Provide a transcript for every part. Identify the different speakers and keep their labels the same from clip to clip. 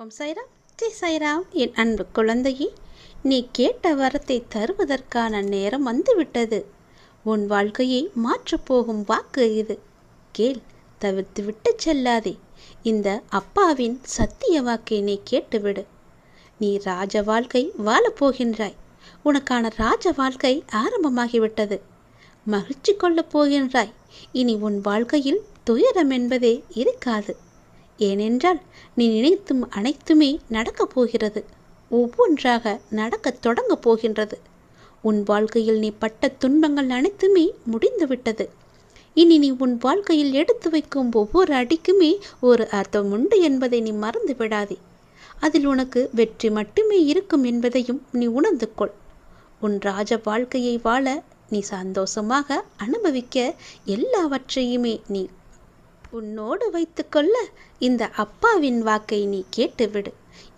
Speaker 1: ஓம் சாய்ராம், ஜெய் சாய்ராம். என் அன்பு குழந்தையே, நீ கேட்ட வரத்தை தருவதற்கான நேரம் வந்துவிட்டது. உன் வாழ்க்கையை மாற்றப்போகும் வாக்கு இது. கேள், தவிர்த்து விட்டு செல்லாதே. இந்த அப்பாவின் சத்திய வாக்கை நீ கேட்டுவிடு. நீ ராஜ வாழ்க்கை வாழப்போகின்றாய். உனக்கான ராஜ வாழ்க்கை ஆரம்பமாகிவிட்டது. மகிழ்ச்சி கொள்ளப் போகின்றாய். இனி உன் வாழ்க்கையில் துயரம் என்பதே இருக்காது. ஏனென்றால் நீ நினைத்தும் அனைத்துமே நடக்கப் போகிறது. ஒவ்வொன்றாக நடக்கத் தொடங்கப் போகின்றது. உன் வாழ்க்கையில் நீ பட்ட துன்பங்கள் அனைத்துமே முடிந்துவிட்டது. இனி நீ உன் வாழ்க்கையில் எடுத்து வைக்கும் ஒவ்வொரு அடிக்குமே ஒரு அர்த்தம் உண்டு என்பதை நீ மறந்து விடாதே. அதில் உனக்கு வெற்றி மட்டுமே இருக்கும் என்பதையும் நீ உணர்ந்து கொள். உன் ராஜ வாழ்க்கையை வாழ நீ சந்தோஷமாக அனுபவிக்க எல்லாவற்றையுமே நீ உன்னோடு வைத்துக்கொள்ள இந்த அப்பாவின் வாக்கை நீ கேட்டுவிடு.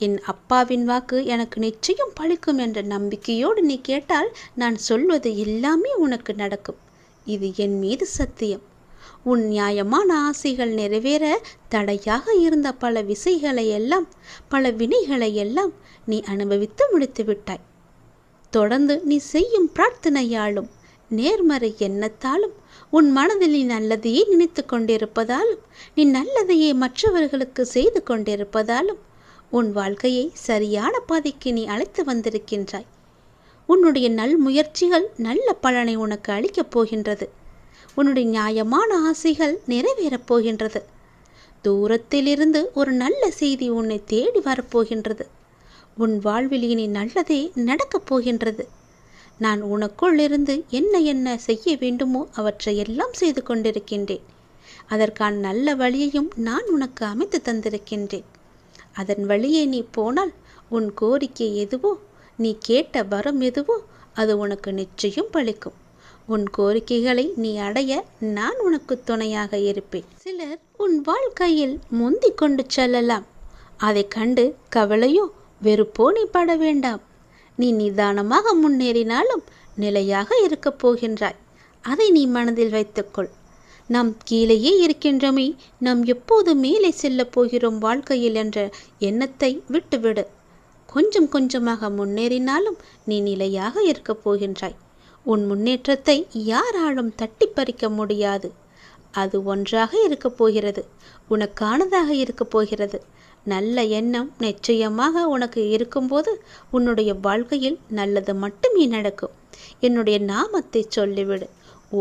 Speaker 1: என் அப்பாவின் வாக்கு எனக்கு நிச்சயம் பலிக்கும் என்ற நம்பிக்கையோடு நீ கேட்டால் நான் சொல்வது எல்லாமே உனக்கு நடக்கும். இது என் மீது சத்தியம். உன் நியாயமான ஆசைகள் நிறைவேற தடையாக இருந்த பல விசைகளை எல்லாம், பல வினைகளை எல்லாம் நீ அனுபவித்து முடித்து விட்டாய். தொடர்ந்து நீ செய்யும் பிரார்த்தனையாலும் நேர்மறை எண்ணத்தாலும் உன் மனதில் நீ நல்லதையே நினைத்து கொண்டிருப்பதாலும், நீ நல்லதையே மற்றவர்களுக்கு செய்து கொண்டிருப்பதாலும் உன் வாழ்க்கையை சரியான பாதைக்கு நீ அழைத்து வந்திருக்கின்றாய். உன்னுடைய நல் முயற்சிகள் நல்ல பலனை உனக்கு அளிக்கப் போகின்றது. உன்னுடைய நியாயமான ஆசைகள் நிறைவேறப் போகின்றது. தூரத்திலிருந்து ஒரு நல்ல செய்தி உன்னை தேடி வரப்போகின்றது. உன் வாழ்வில் இனி நல்லதே நடக்கப் போகின்றது. நான் உனக்குள் இருந்து என்ன என்ன செய்ய வேண்டுமோ அவற்றை எல்லாம் செய்து கொண்டிருக்கின்றேன். அதற்கான நல்ல வழியையும் நான் உனக்கு அமைத்து தந்திருக்கின்றேன். அதன் வழியே நீ போனால் உன் கோரிக்கை எதுவோ, நீ கேட்ட வரம் எதுவோ அது உனக்கு நிச்சயம் பலிக்கும். உன் கோரிக்கைகளை நீ அடைய நான் உனக்கு துணையாக இருப்பேன். சிலர் உன் வாழ்க்கையில் முந்திக் கொண்டு செல்லலாம். அதை கண்டு கவலையோ வெறுப்போ நீ பட வேண்டாம். நீ நிதானமாக முன்னேறினாலும் நிலையாக இருக்கப் போகின்றாய். அதை நீ மனதில் வைத்துக்கொள். நாம் கீழேயே இருக்கின்றோமே, நாம் எப்போது மேலே செல்லப் போகிறோம் வாழ்க்கையில் என்ற எண்ணத்தை விட்டுவிடு. கொஞ்சம் கொஞ்சமாக முன்னேறினாலும் நீ நிலையாக இருக்கப் போகின்றாய். உன் முன்னேற்றத்தை யாராலும் தட்டி பறிக்க முடியாது. அது ஒன்றாக இருக்கப் போகிறது. உனக்கானதாக இருக்கப் போகிறது. நல்ல எண்ணம் நிச்சயமாக உனக்கு இருக்கும்போது உன்னுடைய வாழ்க்கையில் நல்லது மட்டுமே நடக்கும். என்னுடைய நாமத்தை சொல்லிவிடு.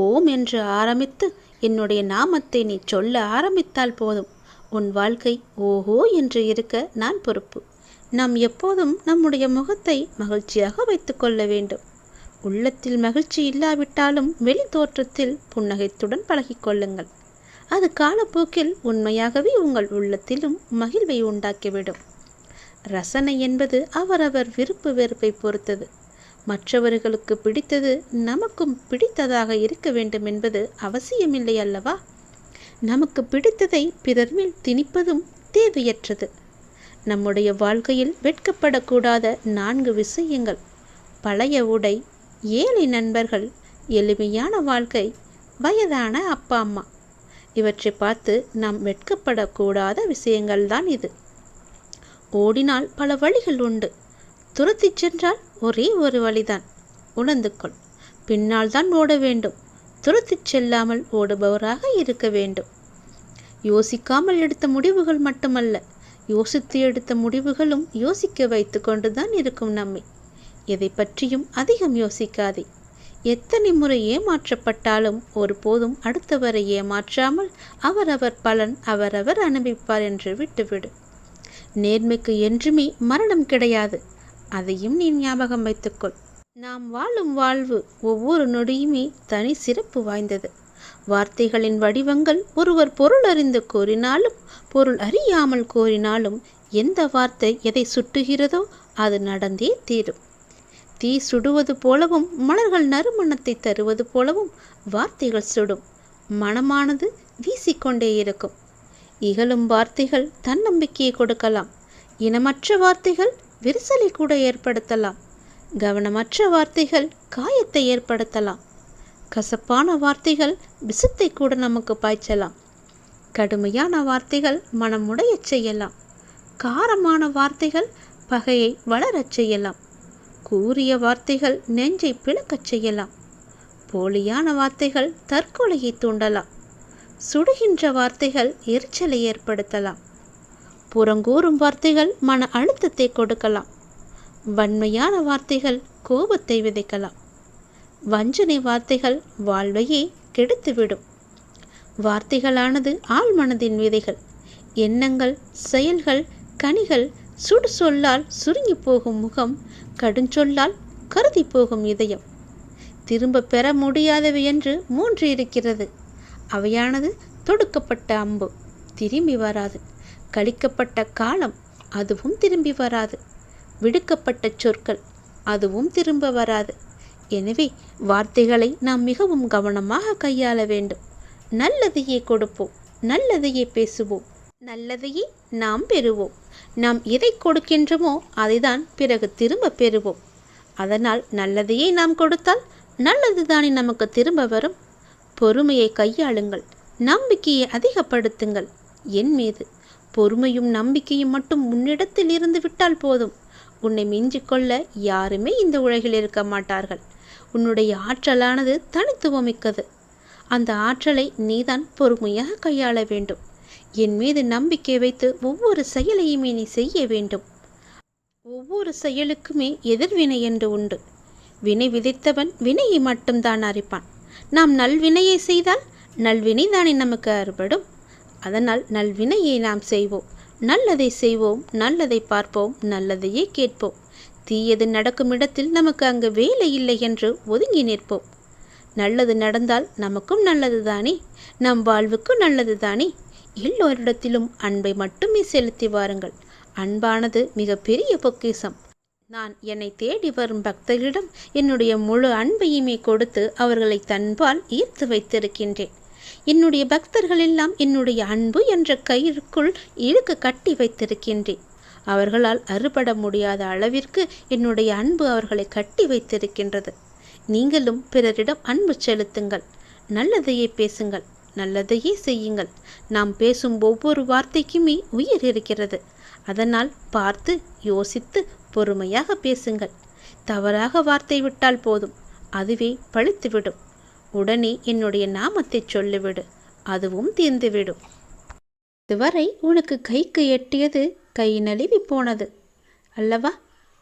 Speaker 1: ஓம் என்று ஆரம்பித்து என்னுடைய நாமத்தை நீ சொல்ல ஆரம்பித்தால் போதும். உன் வாழ்க்கை ஓஹோ என்று இருக்க நான் பொறுப்பு. நாம் எப்போதும் நம்முடைய முகத்தை மகிழ்ச்சியாக வைத்து கொள்ள வேண்டும். உள்ளத்தில் மகிழ்ச்சி இல்லாவிட்டாலும் வெளி தோற்றத்தில் புன்னகைத்துடன் பழகிக்கொள்ளுங்கள். அது காலப்போக்கில் உண்மையாகவே உங்கள் உள்ளத்திலும் மகிழ்வை உண்டாக்கிவிடும். ரசனை என்பது அவரவர் விருப்பு வெறுப்பை பொறுத்தது. மற்றவர்களுக்கு பிடித்தது நமக்கும் பிடித்ததாக இருக்க வேண்டும் என்பது அவசியமில்லை அல்லவா? நமக்கு பிடித்ததை பிறர் மேல் திணிப்பதும் தேவையற்றது. நம்முடைய வாழ்க்கையில் வெட்கப்படக்கூடாத 4 விஷயங்கள்: பழைய உடை, ஏழை நண்பர்கள், எளிமையான வாழ்க்கை, வயதான அப்பா அம்மா. இவற்றை பார்த்து நாம் வெட்கப்படக்கூடாத விஷயங்கள்தான் இது. ஓடினால் பல வழிகள் உண்டு. துரத்தி சென்றால் ஒரே ஒரு வழிதான். உணர்ந்து கொள். பின்னால் தான் ஓட வேண்டும். துரத்தி செல்லாமல் ஓடுபவராக இருக்க வேண்டும். யோசிக்காமல் எடுத்த முடிவுகள் மட்டுமல்ல, யோசித்து எடுத்த முடிவுகளும் யோசிக்க வைத்து கொண்டுதான் இருக்கும் நம்மை. எதை பற்றியும் அதிகம் யோசிக்காதே. எத்தனை முறை ஏமாற்றப்பட்டாலும் ஒருபோதும் அடுத்தவரை ஏமாற்றாமல் அவரவர் பலன் அவரவர் அனுபவிப்பார் என்று விட்டுவிடு. நேர்மைக்கு என்றுமே மரணம் கிடையாது. அதையும் நீ ஞாபகம் வைத்துக்கொள். நாம் வாழும் வாழ்வு ஒவ்வொரு நொடியுமே தனி சிறப்பு வாய்ந்தது. வார்த்தைகளின் வடிவங்கள் ஒருவர் பொருள் அறிந்து கூறினாலும் பொருள் அறியாமல் கூறினாலும் எந்த வார்த்தை எதை சுட்டுகிறதோ அது நடந்தே தீரும். தீ சுடுவது போலவும் மலர்கள் நறுமணத்தை தருவது போலவும் வார்த்தைகள் சுடும். மனமானது வீசிக்கொண்டே இருக்கும். இகழும் வார்த்தைகள் தன்னம்பிக்கையை கொடுக்கலாம். இனமற்ற வார்த்தைகள் விரிசலை கூட ஏற்படுத்தலாம். கவனமற்ற வார்த்தைகள் காயத்தை ஏற்படுத்தலாம். கசப்பான வார்த்தைகள் விஷத்தை கூட நமக்கு பாய்ச்சலாம். கடுமையான வார்த்தைகள் மனமுடையச் செய்யலாம். காரமான வார்த்தைகள் பகையை வளரச் செய்யலாம். கூறிய வார்த்தைகள் நெஞ்சை பிளக்கச் செய்யலாம். போலியான வார்த்தைகள் தற்கொலையை தூண்டலாம். சுடுகின்ற வார்த்தைகள் எரிச்சலை ஏற்படுத்தலாம். புறங்கூறும் வார்த்தைகள் மன அழுத்தத்தை கொடுக்கலாம். வன்மையான வார்த்தைகள் கோபத்தை விதைக்கலாம். வஞ்சனை வார்த்தைகள் வாழ்வையே கெடுத்துவிடும். வார்த்தைகளானது ஆழ்மனதின் விதைகள். எண்ணங்கள், செயல்கள், கனிகள். சுடு சொல்லால் சுருங்கி போகும் முகம், கடுஞ்சொல்லால் கருதி போகும் இதயம். திரும்ப பெற முடியாதவை என்று 3 இருக்கிறது. அவையானது தொடுக்கப்பட்ட அம்பு, திரும்பி வராது. கழிக்கப்பட்ட காலம், அதுவும் திரும்பி வராது. விடுக்கப்பட்ட சொற்கள், அதுவும் திரும்ப வராது. எனவே வார்த்தைகளை நாம் மிகவும் கவனமாக கையாள வேண்டும். நல்லதையே கொடுப்போம், நல்லதையே பேசுவோம், நல்லதையே நாம் பெறுவோம். நாம் எதை கொடுக்கின்றோமோ அதைதான் பிறகு திரும்ப பெறுவோம். அதனால் நல்லதையே நாம் கொடுத்தால் நல்லது தானே நமக்கு திரும்ப வரும். பொறுமையை கையாளுங்கள். நம்பிக்கையை அதிகப்படுத்துங்கள் என் மீது. பொறுமையும் நம்பிக்கையும் மட்டும் உன்னிடத்தில் இருந்து விட்டால் போதும். உன்னை மிஞ்சிக்கொள்ள யாருமே இந்த உலகில் இருக்க மாட்டார்கள். உன்னுடைய ஆற்றலானது தனித்துவமிக்கது. அந்த ஆற்றலை நீதான் பொறுமையாக கையாள வேண்டும். என் மீது நம்பிக்கை வைத்து ஒவ்வொரு செயலையுமே நீ செய்ய வேண்டும். ஒவ்வொரு செயலுக்குமே எதிர்வினை என்று உண்டு. வினை விதைத்தவன் வினையை மட்டும்தான் அறிப்பான். நாம் நல்வினையை செய்தால் நல்வினை தானே நமக்கு அறுபடும். அதனால் நல்வினையை நாம் செய்வோம். நல்லதை செய்வோம், நல்லதை பார்ப்போம், நல்லதையே கேட்போம். தீயது நடக்கும் இடத்தில் நமக்கு அங்கு வேலை இல்லை என்று ஒதுங்கி நிற்போம். நல்லது நடந்தால் நமக்கும் நல்லது தானே, நம் வாழ்வுக்கும் நல்லது தானே. எல்லோரிடத்திலும் அன்பை மட்டுமே செலுத்தி வாருங்கள். அன்பானது மிக பெரிய பொக்கிஷம். நான் என்னை தேடி வரும் பக்தர்களிடம் என்னுடைய முழு அன்பையுமே கொடுத்து அவர்களை தன்பால் ஈர்த்து வைத்திருக்கின்றேன். என்னுடைய பக்தர்கள் எல்லாம் என்னுடைய அன்பு என்ற கயிறுக்குள் இழுக்க கட்டி வைத்திருக்கின்றேன். அவர்களால் அறுபட முடியாத அளவிற்கு என்னுடைய அன்பு அவர்களை கட்டி வைத்திருக்கின்றது. நீங்களும் பிறரிடம் அன்பு செலுத்துங்கள். நல்லதையே பேசுங்கள், நல்லதையே செய்யுங்கள். நாம் பேசும் ஒவ்வொரு வார்த்தைக்குமே உயிர் இருக்கிறது. அதனால் பார்த்து யோசித்து பொறுமையாக பேசுங்கள். தவறாக வார்த்தை விட்டால் போதும், அதுவே பழித்துவிடும். உடனே என்னுடைய நாமத்தை சொல்லிவிடு, அதுவும் தீர்ந்துவிடும். இதுவரை உனக்கு கைக்கு எட்டியது கை நழுவி போனது அல்லவா?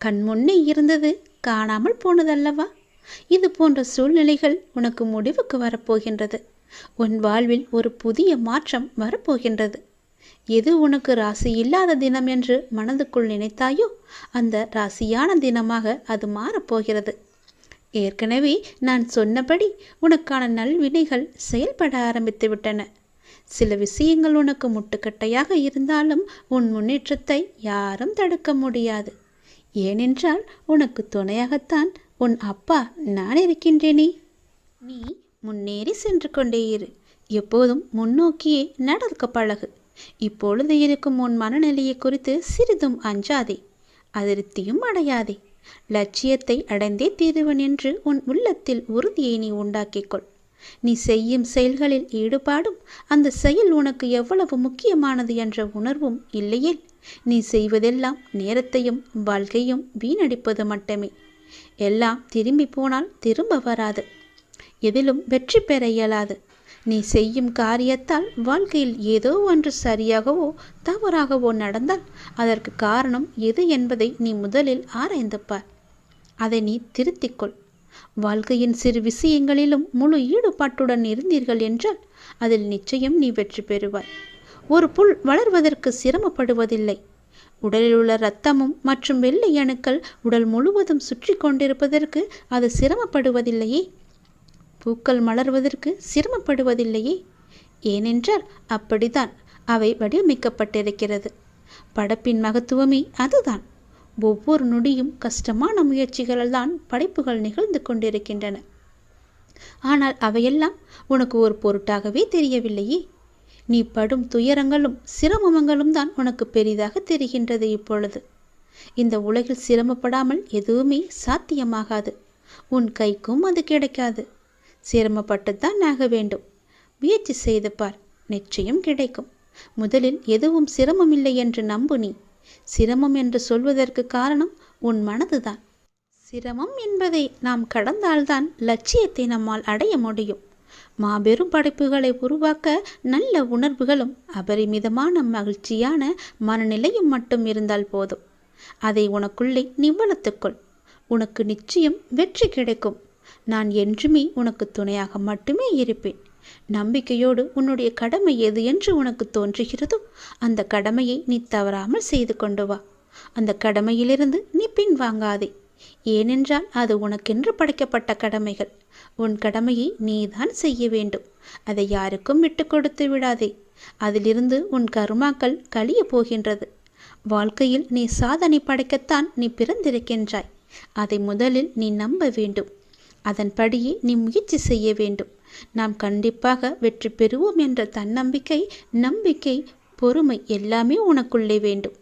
Speaker 1: கண்முன்னே இருந்தது காணாமல் போனதல்லவா? இது போன்ற சூழ்நிலைகள் உனக்கு முடிவுக்கு வரப்போகின்றது. உன் வாழ்வில் ஒரு புதிய மாற்றம் வரப்போகின்றது. எது உனக்கு ராசி இல்லாத தினம் என்று மனதுக்குள் நினைத்தாயோ அந்த ராசியான தினமாக அது மாறப்போகிறது. ஏற்கனவே நான் சொன்னபடி உனக்கான நல்வினைகள் செயல்பட ஆரம்பித்து விட்டன. சில விஷயங்கள் உனக்கு முட்டுக்கட்டையாக இருந்தாலும் உன் முன்னேற்றத்தை யாரும் தடுக்க முடியாது. ஏனென்றால் உனக்கு துணையாகத்தான் உன் அப்பா நான் இருக்கின்றேனே. நீ முன்னேறி சென்று கொண்டே இரு. எப்போதும் முன்னோக்கியே நடக்க பழகு. இப்பொழுது இருக்கும் உன் மனநிலையை குறித்து சிறிதும் அஞ்சாதே, அதிருப்தியும் அடையாதே. லட்சியத்தை அடைந்தே தீருவன் என்று உன் உள்ளத்தில் உறுதியை நீ உண்டாக்கிக்கொள். நீ செய்யும் செயல்களில் ஈடுபாடும் அந்த செயல் உனக்கு எவ்வளவு முக்கியமானது என்ற உணர்வும் இல்லையேல் நீ செய்வதெல்லாம் நேரத்தையும் வாழ்க்கையும் வீணடிப்பது மட்டுமே. எல்லாம் திரும்பி போனால் திரும்ப வராது. எதிலும் வெற்றி பெற இயலாது. நீ செய்யும் காரியத்தால் வாழ்க்கையில் ஏதோ ஒன்று சரியாகவோ தவறாகவோ நடந்தால் அதற்கு காரணம் எது என்பதை நீ முதலில் ஆராய்ந்து பார். அதை நீ திருத்திக்கொள். வாழ்க்கையின் சிறு விஷயங்களிலும் முழு ஈடுபாட்டுடன் இருந்தீர்கள் என்றால் அதில் நிச்சயம் நீ வெற்றி பெறுவாய். ஒரு புல் வளர்வதற்கு சிரமப்படுவதில்லை. உடலில் உள்ள இரத்தமும் மற்றும் வெள்ளை அணுக்கள் உடல் முழுவதும் சுற்றி கொண்டிருப்பதற்கு அது சிரமப்படுவதில்லையே. பூக்கள் மலர்வதற்கு சிரமப்படுவதில்லையே. ஏனென்றால் அப்படித்தான் அவை வடிவமைக்கப்பட்டிருக்கிறது. படைப்பின் மகத்துவமே அதுதான். ஒவ்வொரு நொடியும் கஷ்டமான முயற்சிகளால் தான் படைப்புகள் நிகழ்ந்து கொண்டிருக்கின்றன. ஆனால் அவையெல்லாம் உனக்கு ஒரு பொருட்டாகவே தெரியவில்லையே. நீ படும் துயரங்களும் சிரமங்களும் தான் உனக்கு பெரிதாக தெரிகின்றது. இப்பொழுது இந்த உலகில் சிரமப்படாமல் எதுவுமே சாத்தியமாகாது. உன் கைக்கும் அது கிடைக்காது. சிரமப்பட்டுத்தான் ஆக வேண்டும். முயற்சி செய்து பார், நிச்சயம் கிடைக்கும். முதலில் எதுவும் சிரமமில்லை என்று நம்பு. நீ சிரமம் என்று சொல்வதற்கு காரணம் உன் மனதுதான். சிரமம் என்பதை நாம் கடந்தால்தான் லட்சியத்தை நம்மால் அடைய முடியும். மாபெரும் படைப்புகளை உருவாக்க நல்ல உணர்வுகளும் அபரிமிதமான மகிழ்ச்சியான மனநிலையும் மட்டும் இருந்தால் போதும். அதை உனக்குள்ளே நீ வளர்த்துக்கொள். உனக்கு நிச்சயம் வெற்றி கிடைக்கும். நான் என்றுமே உனக்கு துணையாக மட்டுமே இருப்பேன். நம்பிக்கையோடு உன்னுடைய கடமை எது என்று உனக்கு தோன்றுகிறதோ அந்த கடமையை நீ தவறாமல் செய்து கொண்டு வா. அந்த கடமையிலிருந்து நீ பின்வாங்காதே. ஏனென்றால் அது உனக்கென்று படைக்கப்பட்ட கடமைகள். உன் கடமையை நீதான் செய்ய வேண்டும். அதை யாருக்கும் விட்டு கொடுத்து விடாதே. அதிலிருந்து உன் கர்மாக்கள் கழிய போகின்றது. வாழ்க்கையில் நீ சாதனை படைக்கத்தான் நீ பிறந்திருக்கின்றாய். அதை முதலில் நீ நம்ப வேண்டும். அதன்படியே நீ முயற்சி செய்ய வேண்டும். நாம் கண்டிப்பாக வெற்றி பெறுவோம் என்ற தன்னம்பிக்கை, நம்பிக்கை, பொறுமை எல்லாமே உனக்குள்ளே வேண்டும்.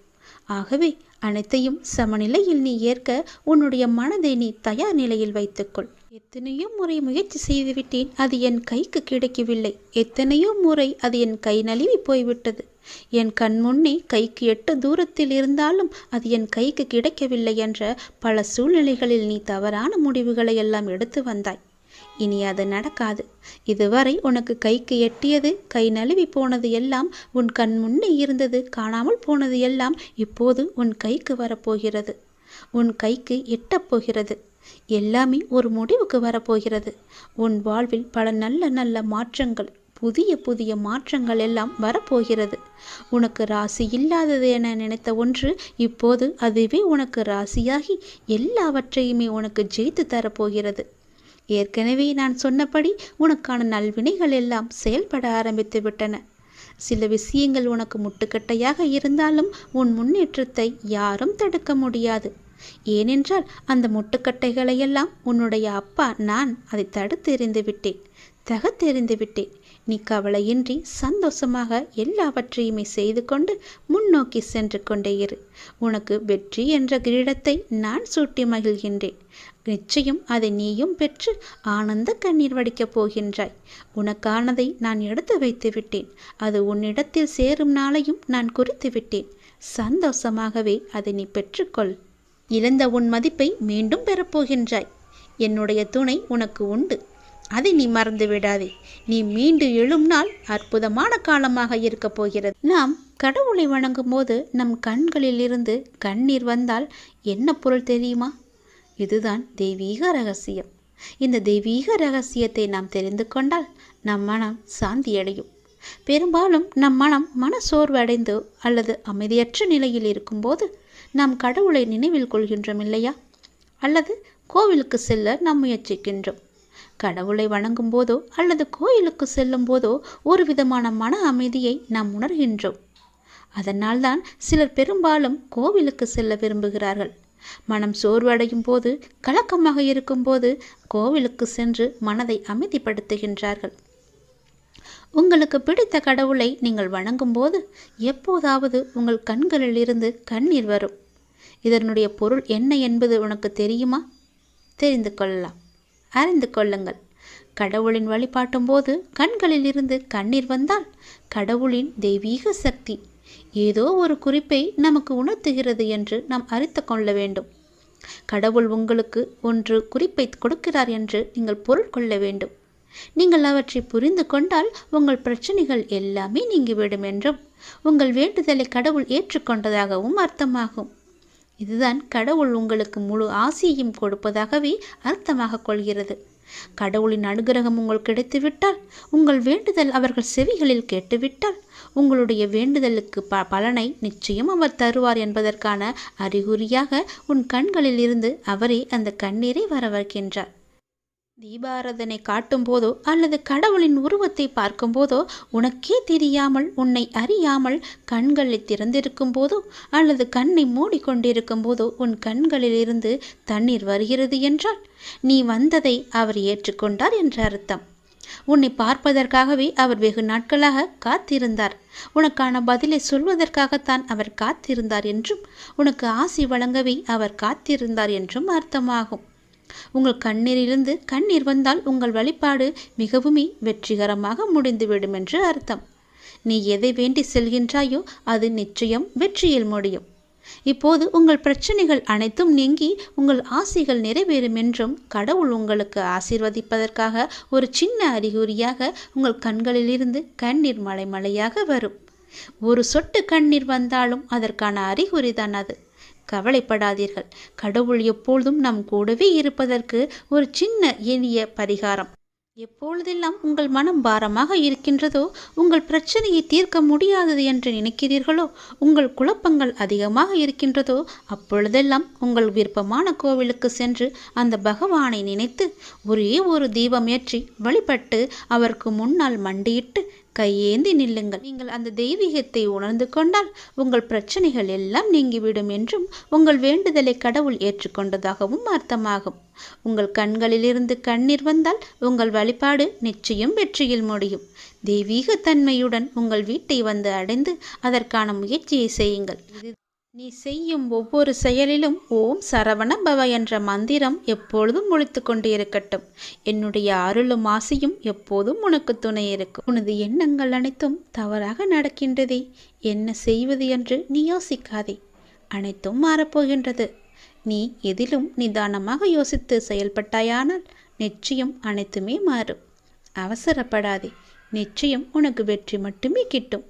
Speaker 1: ஆகவே அனைத்தையும் சமநிலையில் நீ ஏற்க உன்னுடைய மனதை நீ தயார் நிலையில் வைத்துக்கொள். எத்தனையோ முறை முயற்சி செய்துவிட்டேன், அது என் கைக்கு கிடைக்கவில்லை. எத்தனையோ முறை அது என் கை நழுவி போய்விட்டது. என் கண் முன்னே கைக்கு எட்டு தூரத்தில் இருந்தாலும் அது என் கைக்கு கிடைக்கவில்லை என்ற பல சூழ்நிலைகளில் நீ தவறான முடிவுகளை எல்லாம் எடுத்து வந்தாய். இனி அது நடக்காது. இதுவரை உனக்கு கைக்கு எட்டியது, கை நழுவி போனது எல்லாம், உன் கண் முன்னே இருந்தது, காணாமல் போனது எல்லாம் இப்போது உன் கைக்கு வரப்போகிறது. உன் கைக்கு எட்டப்போகிறது. எல்லாமே ஒரு முடிவுக்கு வரப்போகிறது. உன் வாழ்வில் பல நல்ல நல்ல மாற்றங்கள், புதிய புதிய மாற்றங்கள் எல்லாம் வரப்போகிறது. உனக்கு ராசி இல்லாதது என நினைத்த ஒன்று இப்போது அதுவே உனக்கு ராசியாகி எல்லாவற்றையுமே உனக்கு ஜெயித்து தரப்போகிறது. ஏற்கனவே நான் சொன்னபடி உனக்கான நல்வினைகள் எல்லாம் செயல்பட ஆரம்பித்து விட்டன. சில விஷயங்கள் உனக்கு முட்டுக்கட்டையாக இருந்தாலும் உன் முன்னேற்றத்தை யாரும் தடுக்க முடியாது. ஏனென்றால் அந்த முட்டுக்கட்டைகளையெல்லாம் உன்னுடைய அப்பா நான் அதை தடுத்து எறிந்து விட்டேன், தகர்த்தெறிந்து விட்டேன். நீ கவலையின்றி சந்தோஷமாக எல்லாவற்றையுமே செய்து கொண்டு முன்னோக்கி சென்று கொண்டே இரு. உனக்கு வெற்றி என்ற கிரீடத்தை நான் சூட்டி மகிழ்கின்றேன். நிச்சயம் அதை நீயும் பெற்று ஆனந்த கண்ணீர் வடிக்கப் போகின்றாய். உனக்கானதை நான் எடுத்து வைத்து விட்டேன். அது உன்னிடத்தில் சேரும் நாளையும் நான் குறித்து விட்டேன். சந்தோஷமாகவே அதை நீ பெற்றுக்கொள். இழந்த உன் மதிப்பை மீண்டும் பெறப்போகின்றாய். என்னுடைய துணை உனக்கு உண்டு. அதை நீ மறந்து விடாதே. நீ மீண்டு எழும் நாள் அற்புதமான காலமாக இருக்கப் போகிறது. நாம் கடவுளை வணங்கும் போது நம் கண்களில் இருந்து கண்ணீர் வந்தால் என்ன பொருள் தெரியுமா? இதுதான் தெய்வீக ரகசியம். இந்த தெய்வீக ரகசியத்தை நாம் தெரிந்து கொண்டால் நம் மனம் சாந்தியடையும். பெரும்பாலும் நம் மனம் மனசோர்வு அடைந்து அல்லது அமைதியற்ற நிலையில் இருக்கும்போது நாம் கடவுளை நினைவில் கொள்கின்றோம் இல்லையா? அல்லது கோவிலுக்கு செல்ல நாம் முயற்சிக்கின்றோம். கடவுளை வணங்கும் போதோ அல்லது கோயிலுக்கு செல்லும் போதோ ஒரு விதமான மன அமைதியை நாம் உணர்கின்றோம். அதனால்தான் சிலர் பெரும்பாலும் கோவிலுக்கு செல்ல விரும்புகிறார்கள். மனம் சோர்வடையும் போது, கலக்கமாக இருக்கும்போது கோவிலுக்கு சென்று மனதை அமைதிப்படுத்துகின்றார்கள். உங்களுக்கு பிடித்த கடவுளை நீங்கள் வணங்கும் போது எப்போதாவது உங்கள் கண்களில் இருந்து கண்ணீர் வரும். இதனுடைய பொருள் என்ன என்பது உனக்கு தெரியுமா? தெரிந்து கொள்ளலாம், அறிந்து கொள்ளுங்கள். கடவுளின் வழிபாட்டும் போது கண்களில் இருந்து கண்ணீர் வந்தால் கடவுளின் தெய்வீக சக்தி ஏதோ ஒரு குறிப்பை நமக்கு உணர்த்துகிறது என்று நாம் அறிந்து கொள்ள வேண்டும். கடவுள் உங்களுக்கு ஒன்று குறிப்பை கொடுக்கிறார் என்று நீங்கள் பொருள் கொள்ள வேண்டும். நீங்கள் அவற்றை புரிந்து கொண்டால் உங்கள் பிரச்சனைகள் எல்லாமே நீங்கிவிடும் என்றும் உங்கள் வேண்டுதலை கடவுள் ஏற்றுக்கொண்டதாகவும் அர்த்தமாகும். இதுதான் கடவுள் உங்களுக்கு முழு ஆசியையும் கொடுப்பதாகவே அர்த்தமாக கொள்கிறது. கடவுளின் அனுகிரகம் உங்களுக்கு கிடைத்துவிட்டால், உங்கள் வேண்டுதல் அவர்கள் செவிகளில் கேட்டுவிட்டால், உங்களுடைய வேண்டுதலுக்கு பலனை நிச்சயம் அவர் தருவார் என்பதற்கான அறிகுறியாக உன் கண்களில் இருந்து அவரே அந்த கண்ணீரை வர வைக்கின்றார். தீபாராதனை காட்டும் போதோ அல்லது கடவுளின் உருவத்தை பார்க்கும் போதோ உனக்கே தெரியாமல், உன்னை அறியாமல் கண்களை திறந்திருக்கும் போதோ அல்லது கண்ணை மூடிக்கொண்டிருக்கும் போதோ உன் கண்களில் இருந்து தண்ணீர் வருகிறது என்றால் நீ வந்ததை அவர் ஏற்றுக்கொண்டார் என்ற அர்த்தம். உன்னை பார்ப்பதற்காகவே அவர் வெகு நாட்களாக காத்திருந்தார். உனக்கான பதிலை சொல்வதற்காகத்தான் அவர் காத்திருந்தார் என்றும், உனக்கு ஆசி வழங்கவே அவர் காத்திருந்தார் என்றும் அர்த்தமாகும். உங்கள் கண்ணீரிலிருந்து கண்ணீர் வந்தால் உங்கள் வழிபாடு மிகவுமே வெற்றிகரமாக முடிந்துவிடும் என்று அர்த்தம். நீ எதை வேண்டி செல்கின்றாயோ அது நிச்சயம் வெற்றியில் முடியும். இப்போது உங்கள் பிரச்சனைகள் அனைத்தும் நீங்கி உங்கள் ஆசைகள் நிறைவேறும் என்றும் கடவுள் உங்களுக்கு ஆசீர்வதிப்பதற்காக ஒரு சின்ன அறிகுறியாக உங்கள் கண்களிலிருந்து கண்ணீர் மலை மலையாக வரும். ஒரு சொட்டு கண்ணீர் வந்தாலும் அதற்கான அறிகுறி தான் அது. கவலைப்படாதீர்கள். கடவுள் எப்பொழுதும் நம் கூடவே இருப்பதற்கு ஒரு சின்ன எளிய பரிகாரம். எப்பொழுதெல்லாம் உங்கள் மனம் பாரமாக இருக்கின்றதோ, உங்கள் பிரச்சனையை தீர்க்க முடியாதது என்று நினைக்கிறீர்களோ, உங்கள் குழப்பங்கள் அதிகமாக இருக்கின்றதோ, அப்பொழுதெல்லாம் உங்கள் விருப்பமான கோவிலுக்கு சென்று அந்த பகவானை நினைத்து ஒரே ஒரு தீபம் ஏற்றி வழிபட்டு அவருக்கு முன்னால் மண்டியிட்டு கையேந்தி நில்லுங்கள். நீங்கள் அந்த தெய்வீகத்தை உணர்ந்து கொண்டால் உங்கள் பிரச்சனைகள் எல்லாம் நீங்கிவிடும் என்றும் உங்கள் வேண்டுதலை கடவுள் ஏற்றுக்கொண்டதாகவும் அர்த்தமாகும். உங்கள் கண்களிலிருந்து கண்ணீர் வந்தால் உங்கள் வழிபாடு நிச்சயம் வெற்றியில் முடியும். தெய்வீக தன்மையுடன் உங்கள் வீட்டை வந்து அடைந்து அதற்கான முயற்சியை செய்யுங்கள். நீ செய்யும் ஒவ்வொரு செயலிலும் ஓம் சரவண பவ என்ற மந்திரம் எப்பொழுதும் ஒலித்து கொண்டே இருக்கட்டும். என்னுடைய அருளும் ஆசையும் எப்போதும் உனக்கு துணை இருக்கும். உனது எண்ணங்கள் அனைத்தும் தவறாக நடக்கின்றதே, என்ன செய்வது என்று நீ யோசிக்காதே. அனைத்தும் மாறப்போகின்றது. நீ எதிலும் நிதானமாக யோசித்து செயல்பட்டாயானால் நிச்சயம் அனைத்துமே மாறும். அவசரப்படாதே. நிச்சயம் உனக்கு வெற்றி மட்டுமே கிட்டும்.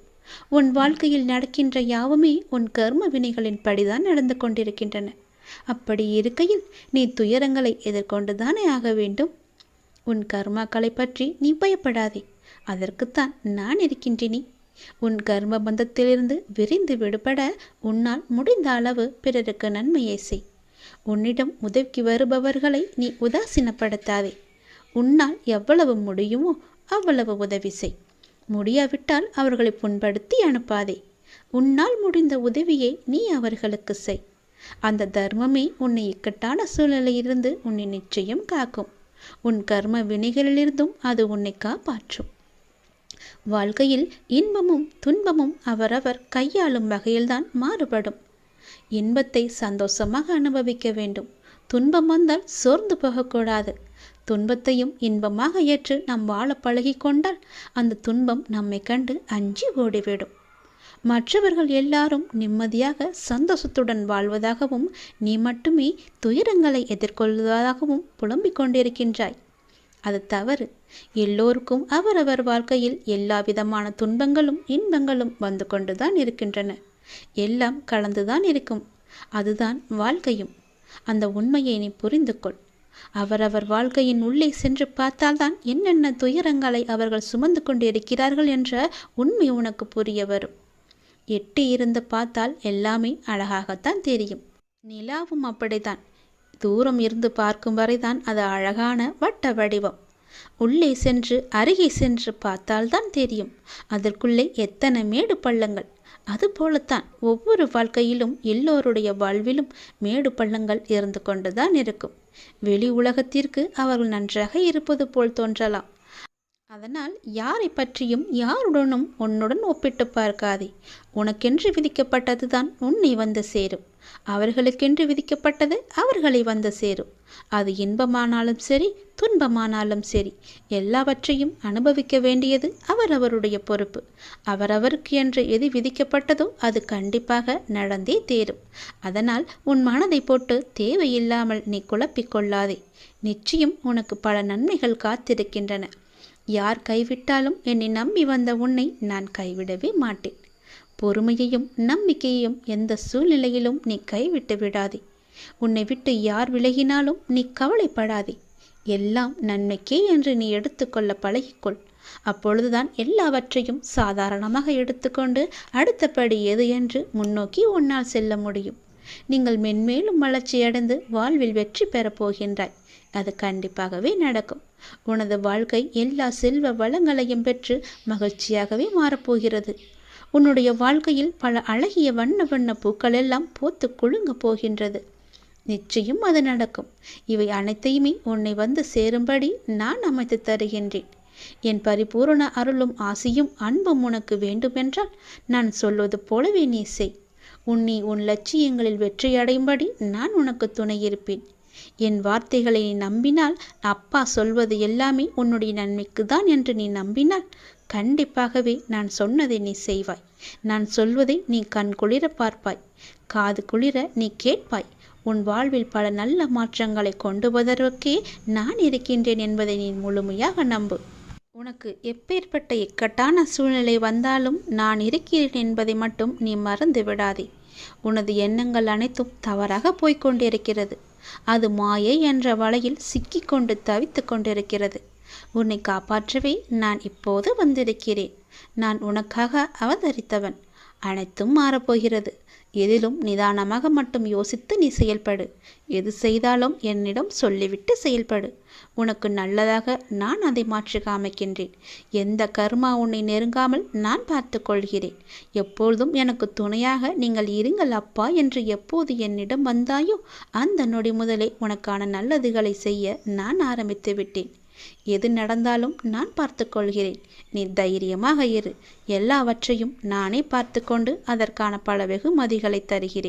Speaker 1: உன் வாழ்க்கையில் நடக்கின்ற யாவுமே உன் கர்ம வினைகளின் படிதான் நடந்து கொண்டிருக்கின்றன. அப்படி இருக்கையில் நீ துயரங்களை எதிர்கொண்டுதானே ஆக வேண்டும். உன் கர்மாக்களை பற்றி நீ பயப்படாதே. அதற்குத்தான் நான் இருக்கின்றேனே. உன் கர்ம பந்தத்திலிருந்து விரிந்து விடுபட உன்னால் முடிந்த அளவு பிறருக்கு நன்மையை செய். உன்னிடம் உதவிக்கு வருபவர்களை நீ உதாசீனப்படுத்தாதே. உன்னால் எவ்வளவு முடியுமோ அவ்வளவு உதவி செய். முடியாவிட்டால் அவர்களை புண்படுத்தி அனுப்பாதே. உன்னால் முடிந்த உதவியை நீ அவர்களுக்கு செய். அந்த தர்மமே உன்னை இக்கட்டான சூழ்நிலையிலிருந்து உன்னை நிச்சயம் காக்கும். உன் கர்ம வினைகளிலிருந்தும் அது உன்னை காப்பாற்றும். வாழ்க்கையில் இன்பமும் துன்பமும் அவரவர் கையாளும் வகையில்தான் மாறுபடும். இன்பத்தை சந்தோஷமாக அனுபவிக்க வேண்டும். துன்பம் வந்தால் சோர்ந்து போகக்கூடாது. துன்பத்தையும் இன்பமாக ஏற்று நாம் வாழ பழகி கொண்டால் அந்த துன்பம் நம்மை கண்டு அஞ்சி ஓடிவிடும். மற்றவர்கள் எல்லாரும் நிம்மதியாக சந்தோஷத்துடன் வாழ்வதாகவும் நீ மட்டுமே துயரங்களை எதிர்கொள்வதாகவும் புலம்பிக் கொண்டிருக்கின்றாய். அது தவறு. எல்லோருக்கும் அவரவர் வாழ்க்கையில் எல்லா விதமான துன்பங்களும் இன்பங்களும் வந்து கொண்டுதான் இருக்கின்றன. எல்லாம் கலந்துதான் இருக்கும். அதுதான் வாழ்க்கையும். அந்த உண்மையை நீ புரிந்து கொள். அவரவர் வாழ்க்கையின் உள்ளே சென்று பார்த்தால்தான் என்னென்ன துயரங்களை அவர்கள் சுமந்து கொண்டு இருக்கிறார்கள் என்ற உண்மை உனக்கு புரிய வரும். எட்டி இருந்து பார்த்தால் எல்லாமே அழகாகத்தான் தெரியும். நிலாவும் அப்படித்தான். தூரம் இருந்து பார்க்கும் வரைதான் அது அழகான வட்ட வடிவம். உள்ளே சென்று அருகே சென்று பார்த்தால்தான் தெரியும் அதற்குள்ளே எத்தனை மேடு பள்ளங்கள். அதுபோலத்தான் ஒவ்வொரு வாழ்க்கையிலும் எல்லோருடைய வாழ்விலும் மேடு பள்ளங்கள் இருந்து கொண்டுதான் இருக்கும். வெளி உலகத்திற்கு அவர்கள் நன்றாக இருப்பது போல் தோன்றலாம். அதனால் யாரை பற்றியும் யாருடனும் உன்னுடன் ஒப்பிட்டு பார்க்காதே. உனக்கென்று விதிக்கப்பட்டதுதான் உன்னை வந்து சேரும். அவர்களுக்கென்று விதிக்கப்பட்டது அவர்களை வந்து சேரும். அது இன்பமானாலும் சரி துன்பமானாலும் சரி எல்லாவற்றையும் அனுபவிக்க வேண்டியது அவரவருடைய பொறுப்பு. அவரவருக்கு என்று எது விதிக்கப்பட்டதோ அது கண்டிப்பாக நடந்தே தேரும். அதனால் உன் மனதை போட்டு தேவையில்லாமல் நீ குழப்பிக்கொள்ளாதே. நிச்சயம் உனக்கு பல நன்மைகள் காத்திருக்கின்றன. யார் கைவிட்டாலும் என்னை நம்பி வந்த உன்னை நான் கைவிடவே மாட்டேன். பொறுமையையும் நம்பிக்கையையும் எந்த சூழ்நிலையிலும் நீ கைவிட்டு விடாதே. உன்னை விட்டு யார் விலகினாலும் நீ கவலைப்படாதே. எல்லாம் நன்மைக்கே என்று நீ எடுத்துக்கொள்ள பழகிக்கொள். அப்பொழுதுதான் எல்லாவற்றையும் சாதாரணமாக எடுத்துக்கொண்டு அடுத்தபடி எது என்று முன்னோக்கி உன்னால் செல்ல முடியும். நீங்கள் மென்மேலும் வளர்ச்சியடைந்து வாழ்வில் வெற்றி பெறப் போகின்றாய். அது கண்டிப்பாகவே நடக்கும். உனது வாழ்க்கை எல்லா செல்வ வளங்களையும் பெற்று மகிழ்ச்சியாகவே மாறப்போகிறது. உன்னுடைய வாழ்க்கையில் பல அழகிய வண்ண வண்ண பூக்கள் எல்லாம் பூத்து குலுங்க போகின்றது. நிச்சயம் அது நடக்கும். இவை அனைத்தையுமே உன்னை வந்து சேரும்படி நான் அமைத்து தருகின்றேன். என் பரிபூரண அருளும் ஆசையும் அன்பும் உனக்கு வேண்டுமென்றால் நான் சொல்வது போலவே நீ செய். உன் லட்சியங்களில் வெற்றியடையும்படி நான் உனக்கு துணை இருப்பேன். என் வார்த்தைகளை நீ நம்பினால், அப்பா சொல்வது எல்லாமே உன்னுடைய நன்மைக்கு தான் என்று நீ நம்பினால் கண்டிப்பாகவே நான் சொன்னதை நீ செய்வாய். நான் சொல்வதை நீ கண் குளிர பார்ப்பாய், காது குளிர நீ கேட்பாய். உன் வாழ்வில் பல நல்ல மாற்றங்களை கொண்டு வருவதற்கே நான் இருக்கின்றேன் என்பதை நீ முழுமையாக நம்பு. உனக்கு எப்பேற்பட்ட இக்கட்டான சூழ்நிலை வந்தாலும் நான் இருக்கிறேன் என்பதை மட்டும் நீ மறந்து விடாதே. உனது எண்ணங்கள் அனைத்தும் தவறாக போய்கொண்டிருக்கிறது. அது மாயை என்ற வலையில் சிக்கிக்கொண்டு தவித்து கொண்டிருக்கிறது. உன்னை காப்பாற்றவே நான் இப்போது வந்திருக்கிறேன். நான் உனக்காக அவதரித்தவன். அனைத்தும் மாறப்போகிறது. எதிலும் நிதானமாக மட்டும் யோசித்து நீ செயல்படு. எது செய்தாலும் என்னிடம் சொல்லிவிட்டு செயல்படு. உனக்கு நல்லதாக நான் அதை மாற்றி காமிக்கின்றேன். எந்த கர்மா உன்னை நெருங்காமல் நான் பார்த்து கொள்கிறேன். எப்பொழுதும் எனக்கு துணையாக நீங்கள் இருங்கள் அப்பா என்று எப்போது என்னிடம் வந்தாயோ அந்த நொடி முதலே உனக்கான நல்லதுகளை செய்ய நான் ஆரம்பித்து விட்டேன். எது நடந்தாலும் நான் பார்த்து கொள்கிறேன். நீ தைரியமாக இரு. எல்லாவற்றையும் நானே பார்த்து கொண்டு அதற்கான பல வெகுமதிகளை தருகிறேன்.